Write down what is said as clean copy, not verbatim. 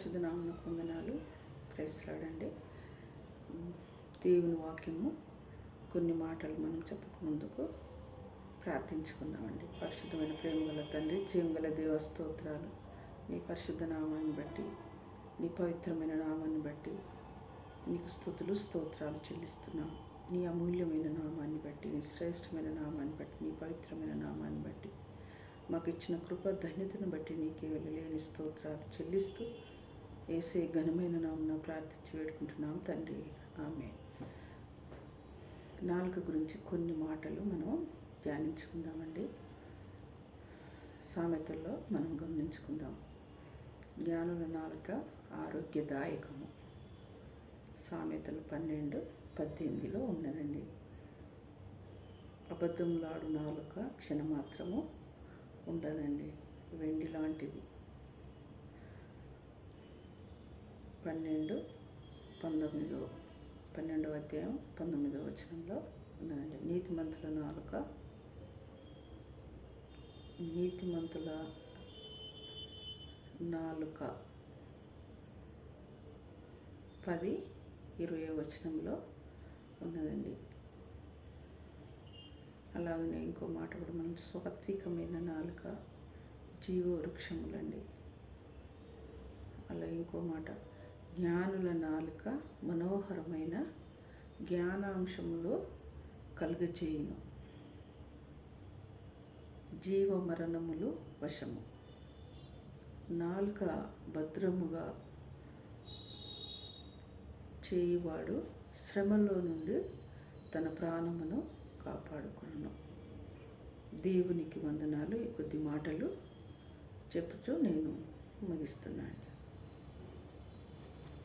శుద్ధనామకు వందనాలు. ప్రైజ్లాడండి. దేవుని వాక్యము కొన్ని మాటలు మనం చెప్పుకున్నందుకు ప్రార్థించుకుందామండి. పరిశుద్ధమైన ప్రేమ గల తండ్రి, జీవంగల దేవ స్తోత్రాలు. నీ పరిశుద్ధ నామాన్ని బట్టి, నీ పవిత్రమైన నామాన్ని బట్టి నీకు స్తుతులు స్తోత్రాలు చెల్లిస్తున్నాము. నీ అమూల్యమైన నామాన్ని బట్టి, నీ శ్రేష్టమైన నామాన్ని బట్టి, నీ పవిత్రమైన నామాన్ని బట్టి మాకు ఇచ్చిన కృప ధన్యతను బట్టి నీకే వెళ్ళలేని స్తోత్రాలు చెల్లిస్తూ యేసే ఘనమైన నామమున ప్రార్థించి వేడుకుంటున్నాం తండ్రి. ఆమేన్. నాలుక గురించి కొన్ని మాటలు మనం ధ్యానించుకుందామండి. సామెతల్లో మనం గమనించుకుందాం. జ్ఞానుల నాలుక ఆరోగ్యదాయకము. సామెతలు 12:18 ఉన్నదండి. అబద్ధములాడు నాలుక క్షణమాత్రము ఉండదండి, వెండి లాంటిది. 12వ అధ్యాయం 19వ వచనంలో ఉన్నదండి. నీతిమంతుల నాలుక 10:20వ వచనంలో ఉన్నదండి. అలాగనే ఇంకో మాట కూడా మనం సాత్వికమైన నాలుక జీవవృక్షములండి. అలా ఇంకో మాట, జ్ఞానుల నాలుక మనోహరమైన జ్ఞానాంశములు కలుగచేయును, జీవ మరణములు వశము. నాలుక భద్రముగా చేయువాడు శ్రమలో నుండి తన ప్రాణమును కాపాడుకును. దేవునికి వందనాలు. ఈ కొద్ది మాటలు చెప్పుచూ నేను ముగిస్తున్నాను.